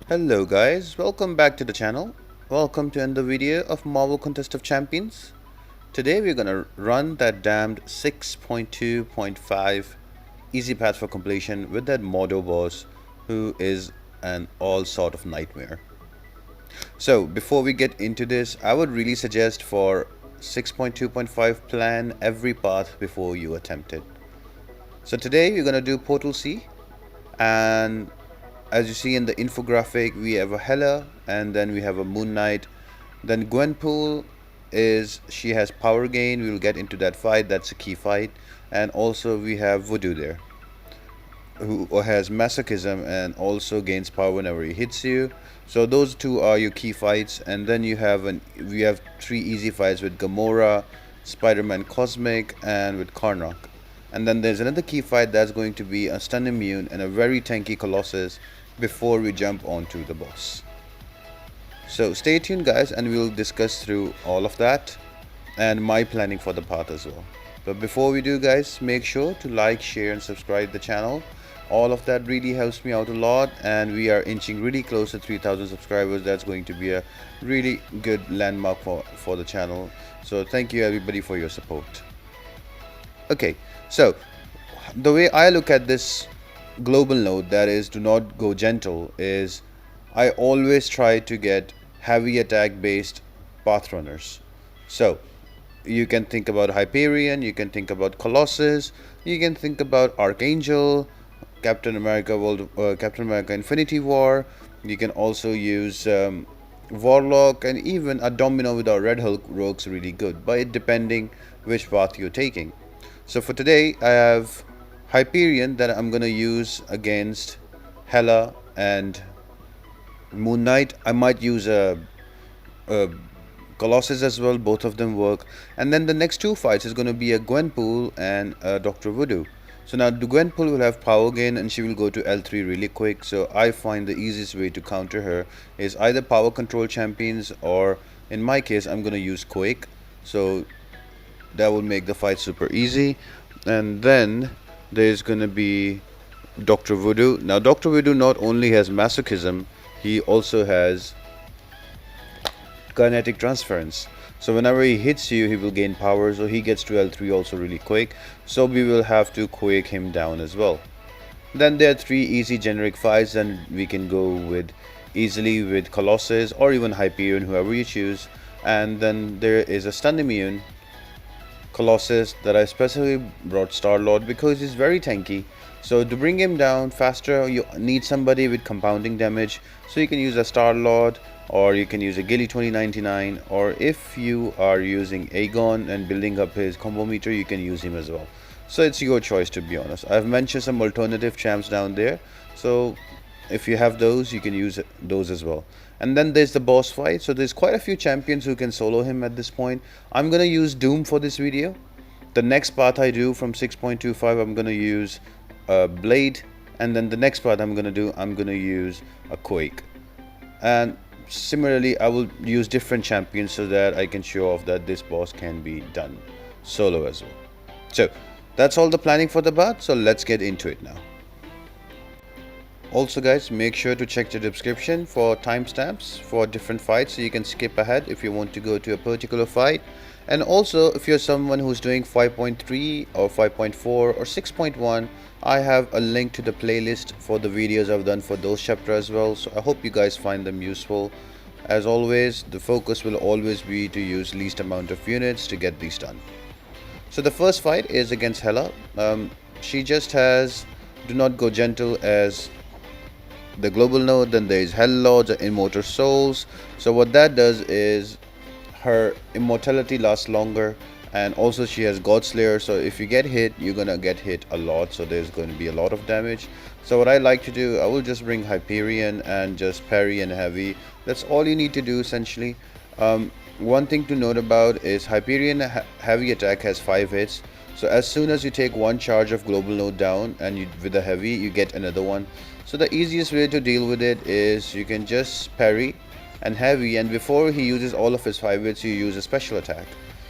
Hello guys, welcome back to the channel. Welcome to another video of Marvel Contest of Champions. Today we're gonna run that damned 6.2.5 easy path for completion with that Mordo boss who is an all sort of nightmare. So before we get into this, I would really suggest for 6.2.5 plan every path before you attempt it. So today we're gonna do Portal C, and as you see in the infographic, we have a Hela and then we have a Moon Knight. Then Gwenpool she has power gain. We will get into that fight. That's a key fight. And also we have Voodoo there, who has masochism and also gains power whenever he hits you. So those two are your key fights. And then we have three easy fights with Gamora, Spiderman Cosmic, and with Karnak. And then there's another key fight that's going to be a stun immune and a very tanky Colossus before we jump onto the boss. So stay tuned guys, and we'll discuss through all of that and my planning for the path as well. But before we do guys, make sure to like, share and subscribe the channel. All of that really helps me out a lot, and we are inching really close to 3,000 subscribers. That's going to be a really good landmark for the channel. So thank you everybody for your support. Okay, so the way I look at this global node, that is do not go gentle, is I always try to get heavy attack based path runners. So you can think about Hyperion, you can think about Colossus, you can think about Archangel, Captain America Infinity War. You can also use Warlock, and even a Domino with our Red Hulk works really good, but it depending which path you're taking. So for today I have Hyperion that I'm gonna use against Hela and Moon Knight. I might use a Colossus as well, both of them work. And then the next two fights is gonna be a Gwenpool and a Dr. Voodoo. So now the Gwenpool will have power gain and she will go to L3 really quick. So I find the easiest way to counter her is either power control champions, or in my case I'm gonna use Quake. So that will make the fight super easy. And then there's gonna be Dr. Voodoo. Now Dr. Voodoo not only has masochism, he also has kinetic transference. So whenever he hits you, he will gain power, so he gets to L3 also really quick. So we will have to Quake him down as well. Then there are three easy generic fights, and we can go with easily with Colossus or even Hyperion, whoever you choose. And then there is a stun immune Colossus that I specifically brought Star-Lord because he's very tanky. So to bring him down faster, you need somebody with compounding damage. So you can use a Star-Lord, or you can use a Gilly 2099, or if you are using Aegon and building up his combo meter, you can use him as well. So it's your choice, to be honest. I've mentioned some alternative champs down there, so if you have those, you can use those as well. And then there's the boss fight. So there's quite a few champions who can solo him at this point. I'm gonna use Doom for this video. The next path I do from 6.25, I'm gonna use Blade, and then the next part I'm gonna use a Quake. And similarly I will use different champions so that I can show off that this boss can be done solo as well. So that's all the planning for the path, so let's get into it now. Also guys, make sure to check the description for timestamps for different fights, so you can skip ahead if you want to go to a particular fight. And also if you're someone who's doing 5.3 or 5.4 or 6.1, I have a link to the playlist for the videos I've done for those chapters as well. So I hope you guys find them useful. As always, the focus will always be to use least amount of units to get these done. So the first fight is against Hela. She just has do not go gentle as the global node. Then there is Hell Lords and Immortal Souls. So what that does is her immortality lasts longer, and also she has God Slayer. So if you get hit, you're gonna get hit a lot, so there's going to be a lot of damage. So what I like to do, I will just bring Hyperion and just parry and heavy. That's all you need to do essentially. One thing to note about is Hyperion heavy attack has 5 hits. So as soon as you take one charge of global node down and with a heavy, you get another one. So the easiest way to deal with it is you can just parry and heavy, and before he uses all of his 5 hits, you use a special attack.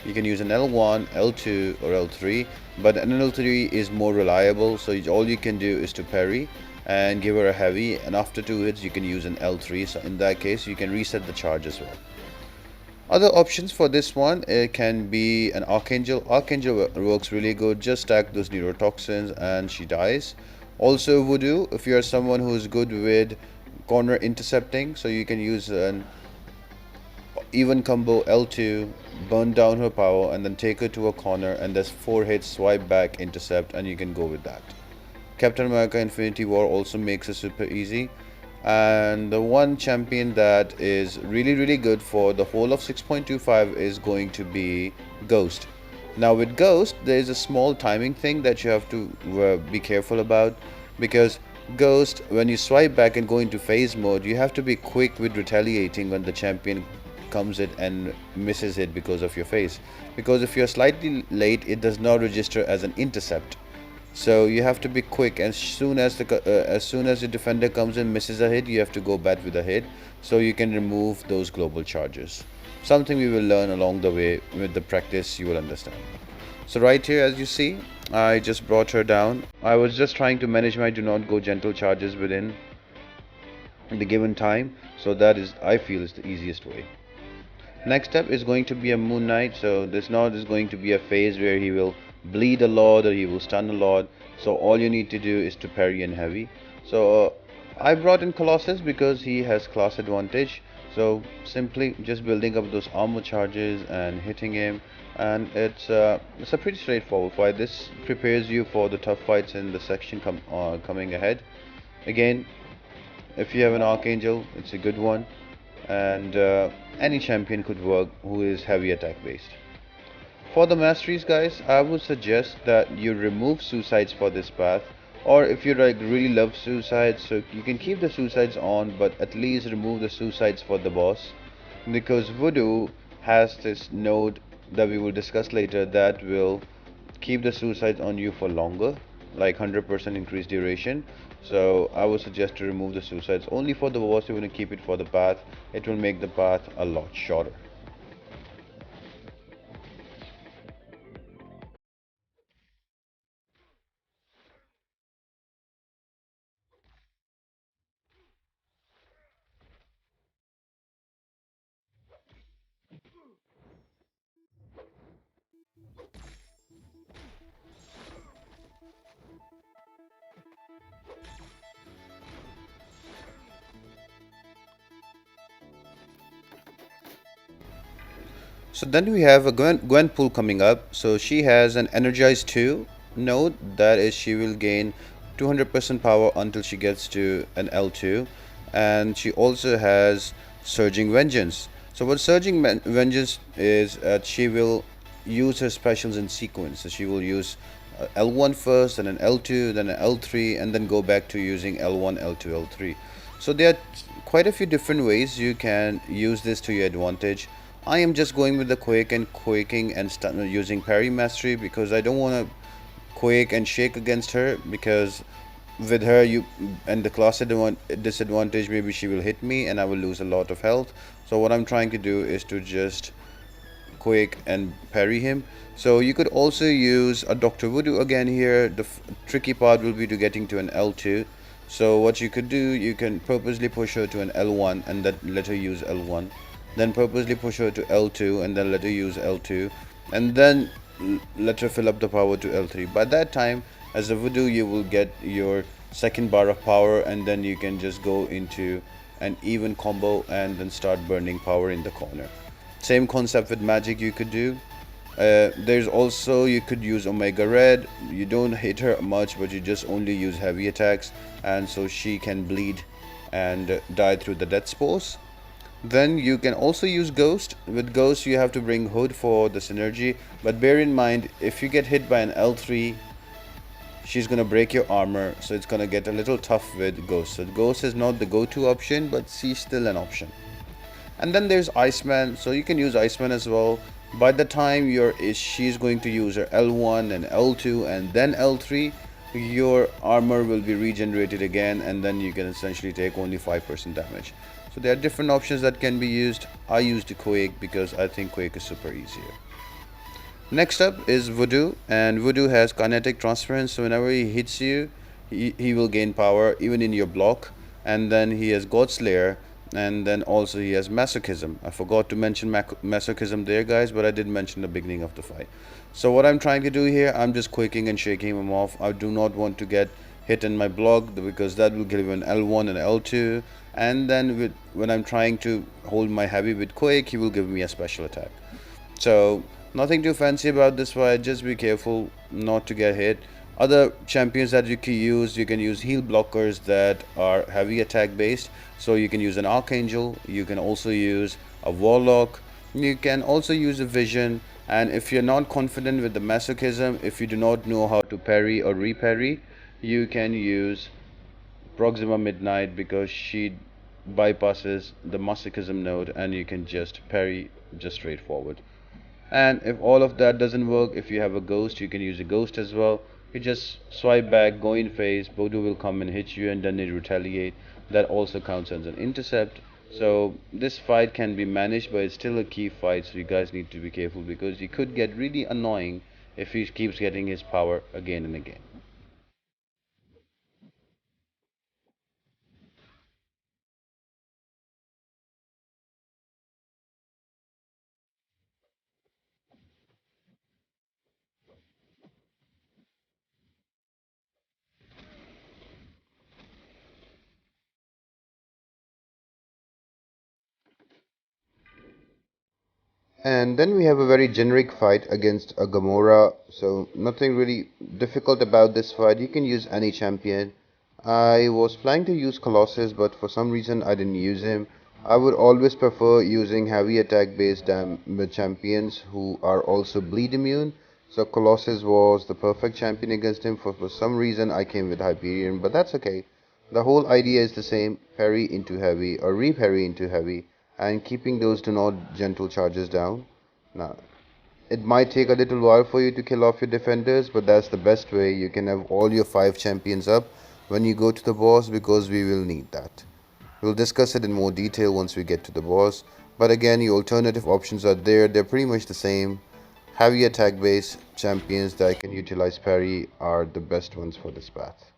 You can use an L1, L2 or L3, but an L3 is more reliable, so all you can do is to parry and give her a heavy, and after 2 hits you can use an L3, so in that case you can reset the charge as well. Other options for this one, it can be an Archangel. Archangel works really good. Just stack those neurotoxins and she dies. Also Voodoo, if you are someone who is good with corner intercepting, so you can use an even combo L2, burn down her power and then take her to a corner, and there's 4 hits, swipe back, intercept, and you can go with that. Captain America Infinity War also makes it super easy. And the one champion that is really good for the whole of 6.25 is going to be Ghost. Now with Ghost, there is a small timing thing that you have to be careful about, because Ghost, when you swipe back and go into phase mode, you have to be quick with retaliating when the champion comes in and misses it because of your phase. Because if you're slightly late, it does not register as an intercept. So you have to be quick. As soon as the defender comes in, misses a hit, you have to go back with a hit, so you can remove those global charges. Something we will learn along the way. With the practice you will understand. So right here, as you see, I just brought her down. I was just trying to manage my do not go gentle charges within the given time, so that is, I feel, is the easiest way. Next up is going to be a Moon Knight. So this node is going to be a phase where he will bleed a lot or he will stun a lot. So all you need to do is to parry and heavy. So I brought in Colossus because he has class advantage. So simply just building up those armor charges and hitting him, and it's a pretty straightforward fight. This prepares you for the tough fights in the section coming ahead. Again, if you have an Archangel, it's a good one, and any champion could work who is heavy attack based. For the masteries, guys, I would suggest that you remove suicides for this path, or if you like really love suicides, so you can keep the suicides on, but at least remove the suicides for the boss, because Voodoo has this node that we will discuss later that will keep the suicides on you for longer, like 100% increased duration. So I would suggest to remove the suicides only for the boss. You want to keep it for the path, it will make the path a lot shorter. So then we have a Gwenpool coming up. So she has an Energize 2 node, that is, she will gain 200% power until she gets to an L2, and she also has Surging Vengeance. So what Surging Vengeance is, she will use her specials in sequence. So she will use L1 first, then an L2, then an L3, and then go back to using L1, L2, L3. So there are quite a few different ways you can use this to your advantage. I am just going with the Quake and Quaking and using Parry Mastery, because I don't want to Quake and Shake against her, because with her you and the class disadvantage, maybe she will hit me and I will lose a lot of health. So what I'm trying to do is to just Quake and parry him. So you could also use a Dr. Voodoo again here. The tricky part will be to getting to an L2. So what you could do, you can purposely push her to an L1 and then let her use L1. Then purposely push her to L2 and then let her use L2. And then let her fill up the power to L3. By that time, as a Voodoo, you will get your second bar of power, and then you can just go into an even combo and then start burning power in the corner. Same concept with magic you could do. There's also, you could use Omega Red. You don't hit her much, but you just only use heavy attacks, and so she can bleed and die through the death spores. Then you can also use Ghost. With Ghost you have to bring Hood for the synergy, but bear in mind, if you get hit by an L3, she's gonna break your armor, so it's gonna get a little tough with Ghost. So Ghost is not the go-to option, but she's still an option. And then there's Iceman, so you can use Iceman as well. By the time she's going to use her L1 and L2 and then L3, your armor will be regenerated again, and then you can essentially take only 5% damage. So there are different options that can be used. I used Quake because I think Quake is super easier. Next up is Voodoo, and Voodoo has kinetic transference, so whenever he hits you, he will gain power even in your block. And then he has God Slayer, and then also he has Masochism. I forgot to mention Masochism there, guys, but I did mention the beginning of the fight. So what I'm trying to do here, I'm just quaking and shaking him off. I do not want to get hit in my block because that will give you an L1 and L2. And then when I'm trying to hold my heavy with Quake, he will give me a special attack. So nothing too fancy about this fight. Just be careful not to get hit. Other champions that you can use heal blockers that are heavy attack based. So you can use an Archangel. You can also use a Warlock. You can also use a Vision. And if you're not confident with the Masochism, if you do not know how to parry or reparry, you can use Proxima Midnight because she bypasses the Masochism node and you can just parry just straightforward. And if all of that doesn't work, if you have a ghost, you can use a ghost as well. You just swipe back, go in phase, Voodoo will come and hit you and then they retaliate. That also counts as an intercept. So this fight can be managed, but it's still a key fight, so you guys need to be careful because he could get really annoying if he keeps getting his power again and again. And then we have a very generic fight against a Gamora, so nothing really difficult about this fight. You can use any champion. I was planning to use Colossus, but for some reason I didn't use him. I would always prefer using heavy attack based champions who are also bleed immune. So Colossus was the perfect champion against him. For some reason I came with Hyperion, but that's okay. The whole idea is the same: parry into heavy or re-parry into heavy, and keeping those do not gentle charges down. Now, it might take a little while for you to kill off your defenders, but that's the best way. You can have all your 5 champions up when you go to the boss because we will need that. We'll discuss it in more detail once we get to the boss, but again, your alternative options are there. They're pretty much the same. Heavy attack based champions that can utilize parry are the best ones for this path.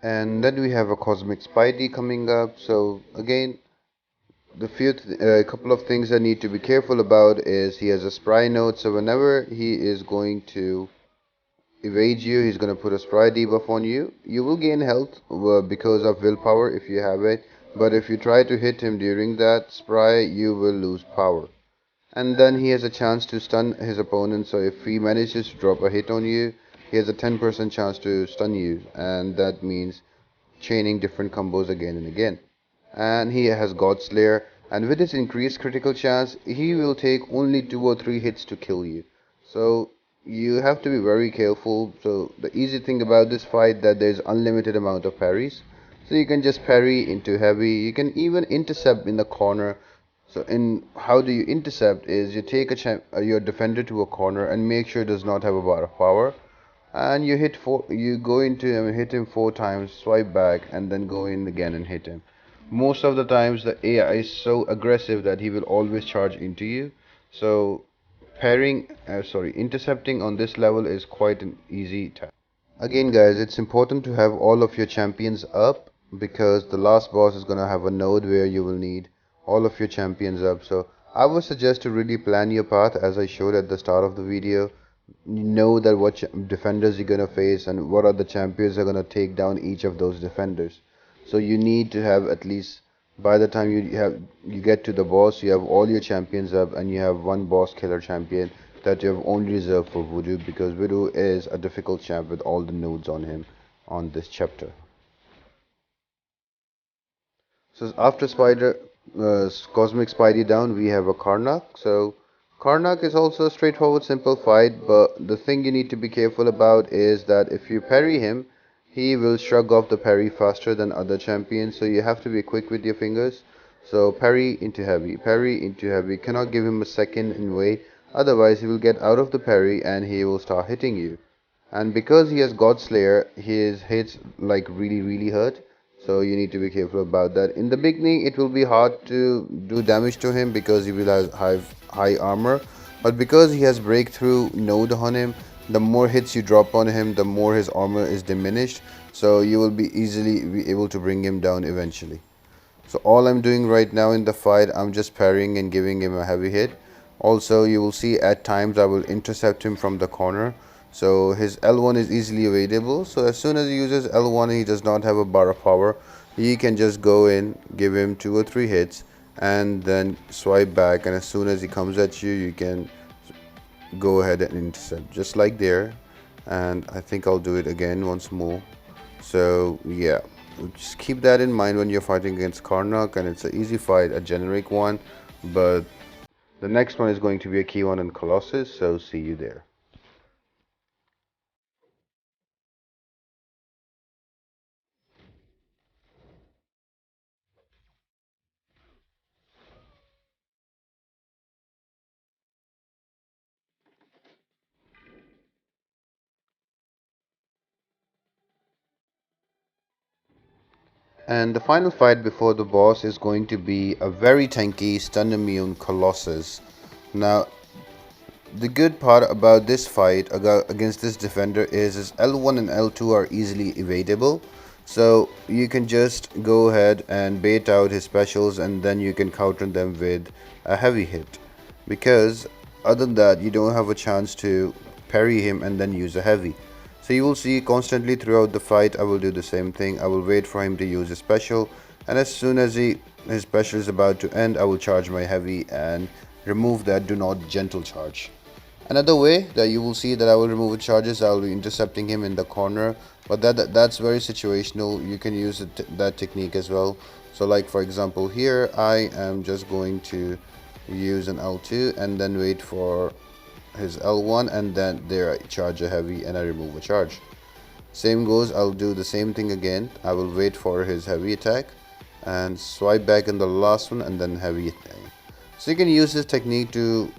And then we have a Cosmic Spidey coming up. So again, the couple of things I need to be careful about is he has a spry node. So whenever he is going to evade you, he's going to put a spry debuff on you. You will gain health because of willpower if you have it. But if you try to hit him during that spry, you will lose power. And then he has a chance to stun his opponent. So if he manages to drop a hit on you, he has a 10% chance to stun you, and that means chaining different combos again and again. And he has God Slayer, and with his increased critical chance, he will take only 2 or 3 hits to kill you. So you have to be very careful. So the easy thing about this fight that there's unlimited amount of parries. So you can just parry into heavy. You can even intercept in the corner. So in how do you intercept is you take your defender to a corner and make sure it does not have a bar of power, and you go into him, hit him 4 times, swipe back, and then go in again and hit him. Most of the times the AI is so aggressive that he will always charge into you. So intercepting on this level is quite an easy task. Again, guys, it's important to have all of your champions up because the last boss is gonna have a node where you will need all of your champions up. So I would suggest to really plan your path as I showed at the start of the video. Know that what defenders you're gonna face and what are the champions that are gonna take down each of those defenders. So you need to have at least by the time you get to the boss, you have all your champions up and you have one boss killer champion that you have only reserved for Voodoo, because Voodoo is a difficult champ with all the nodes on him on this chapter. So after Cosmic Spidey down, we have a Karnak. So Karnak is also a straightforward, simple fight, but the thing you need to be careful about is that if you parry him, he will shrug off the parry faster than other champions. So you have to be quick with your fingers. So parry into heavy. Cannot give him a second in wait, otherwise he will get out of the parry and he will start hitting you. And because he has God Slayer, his hits like really hurt. So you need to be careful about that. In the beginning, it will be hard to do damage to him because he will have high armor. But because he has breakthrough node on him, the more hits you drop on him, the more his armor is diminished. So you will be easily be able to bring him down eventually. So all I'm doing right now in the fight, I'm just parrying and giving him a heavy hit. Also, you will see at times I will intercept him from the corner. So his L1 is easily evadable. So as soon as he uses L1 and he does not have a bar of power, he can just go in, give him 2 or 3 hits, and then swipe back. And as soon as he comes at you, you can go ahead and intercept, just like there. And I think I'll do it again once more. So yeah, just keep that in mind when you're fighting against Karnak, and it's an easy fight, a generic one, but the next one is going to be a key one in Colossus, so see you there. And the final fight before the boss is going to be a very tanky stun immune Colossus. Now, the good part about this fight against this defender is his L1 and L2 are easily evadable. So you can just go ahead and bait out his specials, and then you can counter them with a heavy hit. Because other than that, you don't have a chance to parry him and then use a heavy. So you will see constantly throughout the fight I will do the same thing. I will wait for him to use his special, and as soon as his special is about to end, I will charge my heavy and remove that do not gentle charge. Another way that you will see that I will remove charges, I will be intercepting him in the corner, but that's very situational. You can use that technique as well. So like for example here, I am just going to use an L2 and then wait for his L1, and then there I charge a heavy and I remove a charge. Same goes, I'll do the same thing again. I will wait for his heavy attack and swipe back in the last one and then heavy attack. So you can use this technique to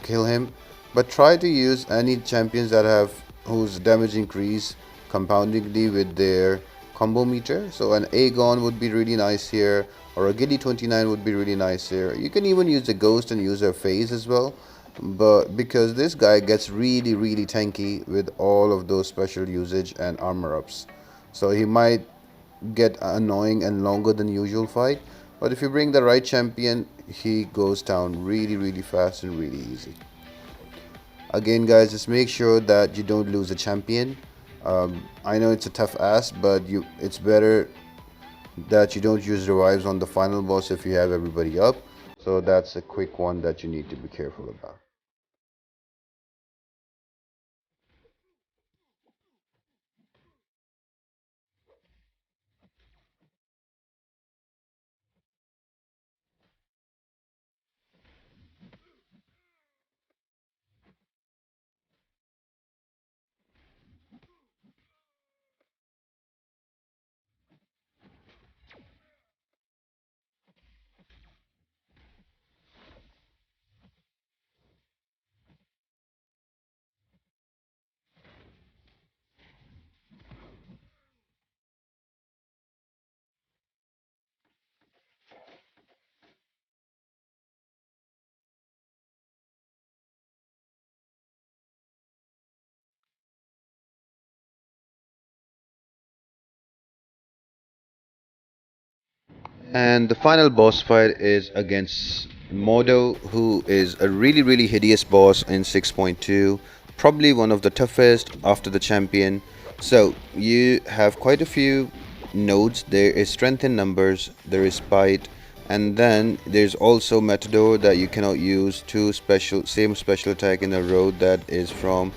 kill him, but try to use any champions that have whose damage increase compoundingly with their combo meter. So an Aegon would be really nice here, or a Giddy 29 would be really nice here. You can even use the Ghost and use her phase as well, but because this guy gets really tanky with all of those special usage and armor ups, so he might get annoying and longer than usual fight. But if you bring the right champion, he goes down really fast and really easy. Again guys, just make sure that you don't lose a champion. I know it's a tough ask, but it's better that you don't use revives on the final boss if you have everybody up. So that's a quick one that you need to be careful about. And the final boss fight is against Mordo, who is a really hideous boss in 6.2, probably one of the toughest after the champion. So you have quite a few nodes. There is strength in numbers, there is spite, And then there's also Matador, that you cannot use two same special attack in a row that is from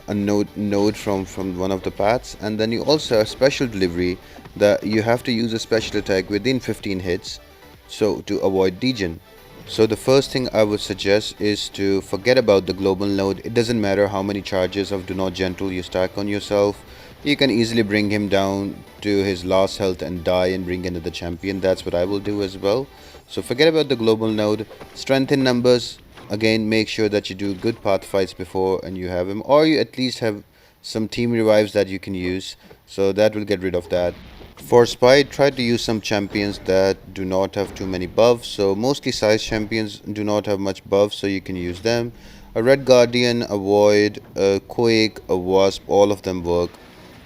a node from one of the paths. And then you also have special delivery, that you have to use a special attack within 15 hits, so to avoid degen. So the first thing I would suggest is to forget about the global node. It doesn't matter how many charges of do not gentle you stack on yourself. You can easily bring him down to his last health and die and bring another champion. That's what I will do as well. So forget about the global node. Strength in numbers. Again, make sure that you do good path fights before and you have him, or you at least have some team revives that you can use. So that will get rid of that. For Spy, try to use some champions that do not have too many buffs. So mostly size champions do not have much buffs, so you can use them. A Red Guardian, a Void, a Quake, a Wasp, all of them work.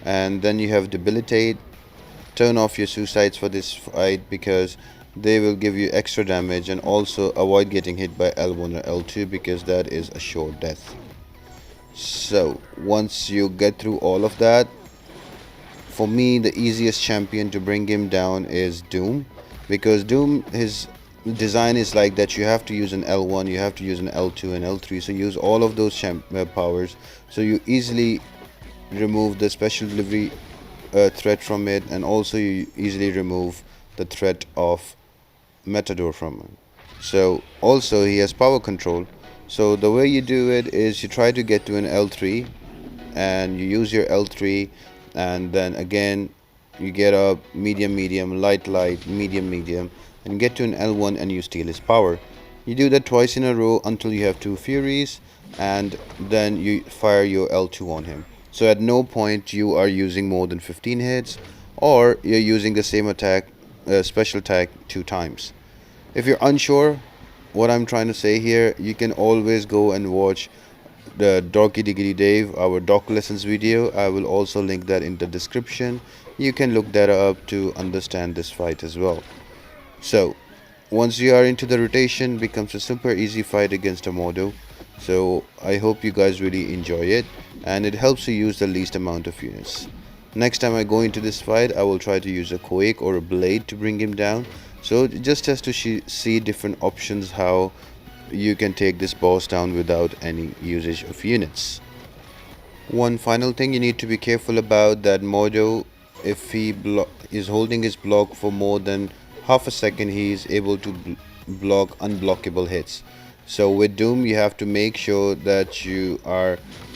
And then you have Debilitate. Turn off your suicides for this fight because they will give you extra damage, and also avoid getting hit by L1 or L2 because that is a sure death. So once you get through all of that, for me the easiest champion to bring him down is Doom, because Doom, his design is like that you have to use an L1, you have to use an L2 and L3, so use all of those powers, so you easily remove the special delivery threat from it, and also you easily remove the threat of Matador from it. So also he has power control, so the way you do it is you try to get to an L3 and you use your L3, and then again you get up medium medium, light light, medium medium, and get to an L1 and you steal his power. You do that twice in a row until you have two Furies, and then you fire your L2 on him. So at no point you are using more than 15 hits, or you're using the same attack, special attack 2 times. If you're unsure what I'm trying to say here, you can always go and watch the Dorky Diggity Dave, our doc lessons video. I will also link that in the description. You can look that up to understand this fight as well. So once you are into the rotation, it becomes a super easy fight against a Mordo. So I hope you guys really enjoy it, and it helps you use the least amount of units. Next time I go into this fight, I will try to use a Quake or a Blade to bring him down. So just as to see different options how you can take this boss down without any usage of units. One final thing you need to be careful about, that Mordo, if he is holding his block for more than half a second, he is able to block unblockable hits. So with Doom, you have to make sure that you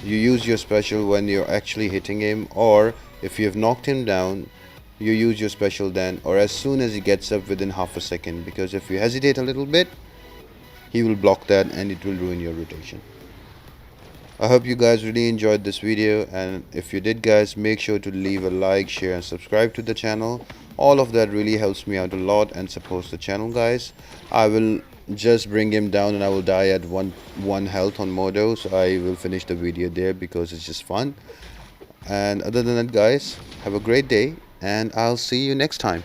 use your special when you're actually hitting him, or if you have knocked him down, you use your special then, or as soon as he gets up within half a second, because if you hesitate a little bit, he will block that and it will ruin your rotation. I hope you guys really enjoyed this video, and if you did guys, make sure to leave a like, share and subscribe to the channel. All of that really helps me out a lot and supports the channel guys. I will just bring him down and I will die at one health on Mordo, so I will finish the video there because it's just fun. And other than that guys, have a great day and I'll see you next time.